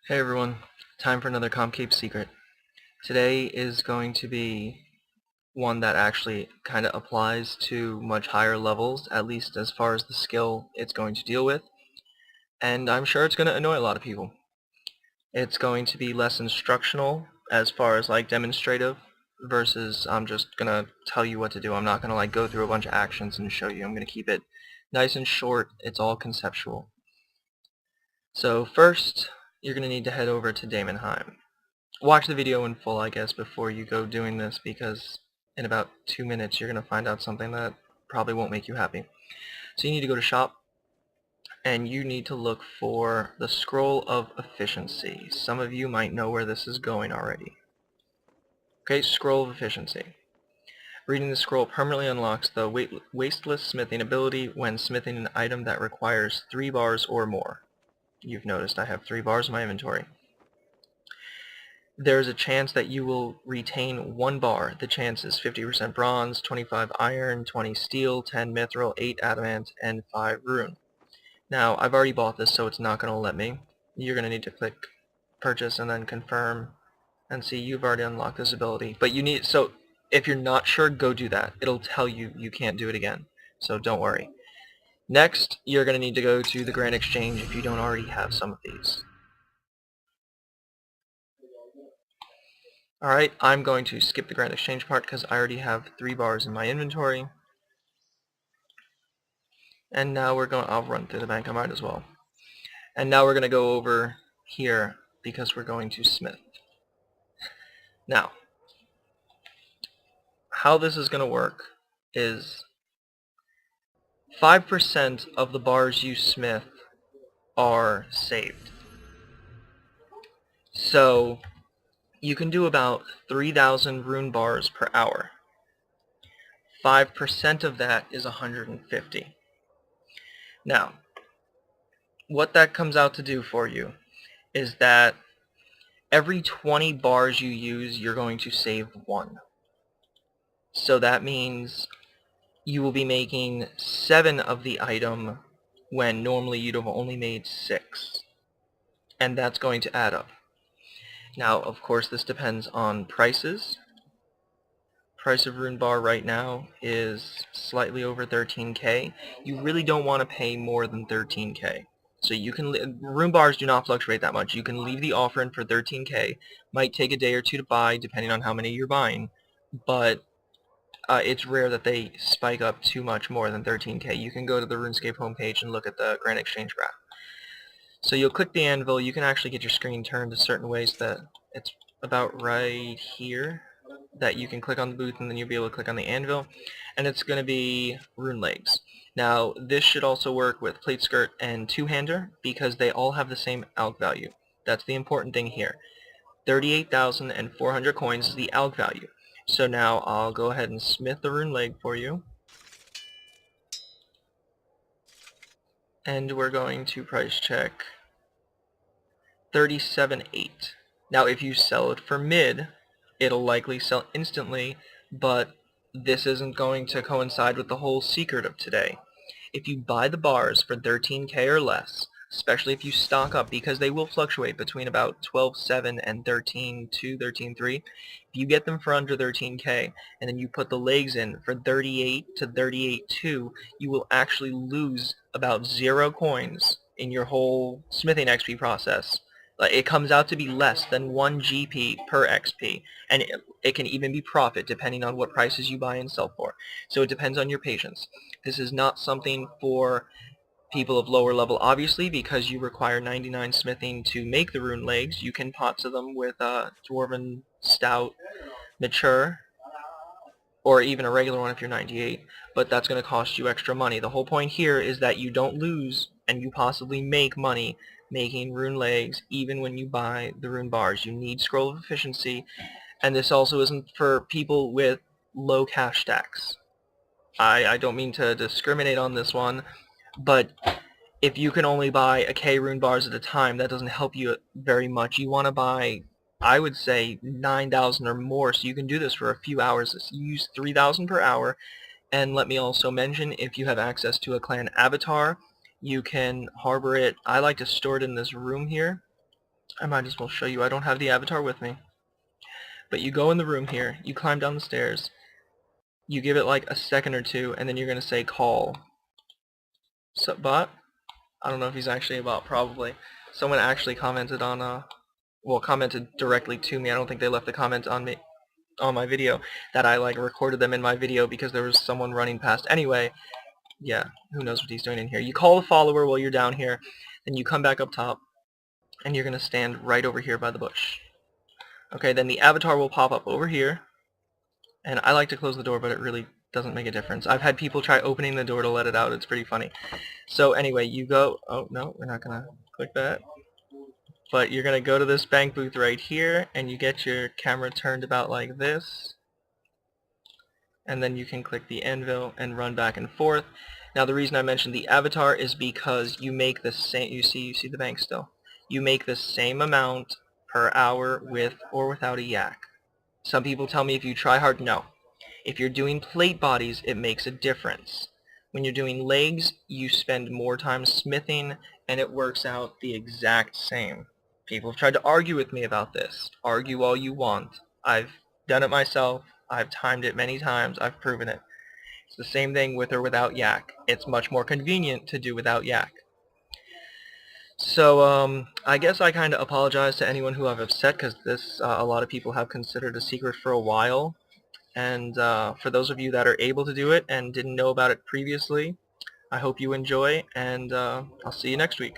Hey everyone, time for another Comcape secret. Today is going to be one that actually kind of applies to much higher levels, at least as far as the skill it's going to deal with, and I'm sure it's going to annoy a lot of people. It's going to be less instructional as far as like demonstrative versus I'm just going to tell you what to do. I'm not going to like go through a bunch of actions and show you. I'm going to keep it nice and short. It's all conceptual. So first, you're going to need to head over to Daemonheim. Watch the video in full, I guess, before you go doing this, because in about 2 minutes you're going to find out something that probably won't make you happy. So you need to go to shop, and you need to look for the Scroll of Efficiency. Some of you might know where this is going already. Okay, Scroll of Efficiency. Reading the scroll permanently unlocks the wasteless smithing ability when smithing an item that requires 3 bars or more. You've noticed I have 3 bars in my inventory. There's a chance that you will retain 1 bar. The chance is 50% bronze, 25 iron, 20 steel, 10 mithril, 8 adamant, and 5 rune. Now, I've already bought this, so it's not going to let me. You're going to need to click purchase and then confirm and see you've already unlocked this ability. But you need, so if you're not sure, go do that. It'll tell you you can't do it again, so don't worry. Next, you're going to need to go to the Grand Exchange if you don't already have some of these. Alright, I'm going to skip the Grand Exchange part because I already have 3 bars in my inventory. And now I'll run through the bank, I might as well. And now we're going to go over here because we're going to smith. Now, how this is going to work is 5% of the bars you smith are saved. So you can do about 3,000 rune bars per hour. 5% of that is 150. Now, what that comes out to do for you is that every 20 bars you use, you're going to save 1. So that means you will be making 7 of the item when normally you'd have only made 6. And that's going to add up. Now, of course, this depends on prices. Price of rune bar right now is slightly over 13k. You really don't want to pay more than 13k. So you can, rune bars do not fluctuate that much. You can leave the offer in for 13k. Might take a day or two to buy depending on how many you're buying, but it's rare that they spike up too much more than 13k. You can go to the RuneScape homepage and look at the Grand Exchange graph. So you'll click the anvil. You can actually get your screen turned a certain ways that it's about right here, that you can click on the booth and then you'll be able to click on the anvil, and it's going to be rune legs. Now this should also work with plate skirt and two-hander because they all have the same alch value. That's the important thing here. 38,400 coins is the alch value. So now I'll go ahead and smith the rune leg for you, and we're going to price check 37.8. Now if you sell it for mid, it'll likely sell instantly, but this isn't going to coincide with the whole secret of today. If you buy the bars for 13k or less, especially if you stock up, because they will fluctuate between about 12.7 and 13.2, 13.3, if you get them for under 13k and then you put the legs in for 38 to 38.2, you will actually lose about 0 coins in your whole smithing XP process. It comes out to be less than 1 GP per XP, and it can even be profit depending on what prices you buy and sell for. So it depends on your patience. This is not something for people of lower level, obviously, because you require 99 smithing to make the rune legs. You can pot to them with Dwarven Stout Mature, or even a regular one if you're 98, but that's going to cost you extra money. The whole point here is that you don't lose and you possibly make money making rune legs even when you buy the rune bars. You need Scroll of Efficiency, and this also isn't for people with low cash stacks. I don't mean to discriminate on this one, but if you can only buy a K rune bars at a time, that doesn't help you very much. You want to buy, I would say, 9,000 or more, so you can do this for a few hours. You use 3,000 per hour, and let me also mention, if you have access to a clan avatar, you can harbor it. I like to store it in this room here, I might as well show you. I don't have the avatar with me. But you go in the room here, you climb down the stairs, you give it like a second or two, and then you're going to say call. Sup bot? I don't know if he's actually a bot, probably. Someone actually commented on, well, commented directly to me. I don't think they left a comment on me, on my video, that I like recorded them in my video because there was someone running past. Anyway, yeah, who knows what he's doing in here. You call the follower while you're down here, then you come back up top, and you're going to stand right over here by the bush. Okay, then the avatar will pop up over here, and I like to close the door, but it really doesn't make a difference. I've had people try opening the door to let it out. It's pretty funny. So anyway, you go, oh no, we're not going to click that. But you're going to go to this bank booth right here, and you get your camera turned about like this. And then you can click the anvil and run back and forth. Now the reason I mentioned the avatar is because you make the same, you see the bank still. You make the same amount per hour with or without a yak. Some people tell me if you try hard, no. If you're doing plate bodies, it makes a difference. When you're doing legs, you spend more time smithing, and it works out the exact same. People have tried to argue with me about this. Argue all you want. I've done it myself. I've timed it many times. I've proven it. It's the same thing with or without yak. It's much more convenient to do without yak. So I guess I kind of apologize to anyone who I've upset, because this a lot of people have considered a secret for a while. And for those of you that are able to do it and didn't know about it previously, I hope you enjoy, and I'll see you next week.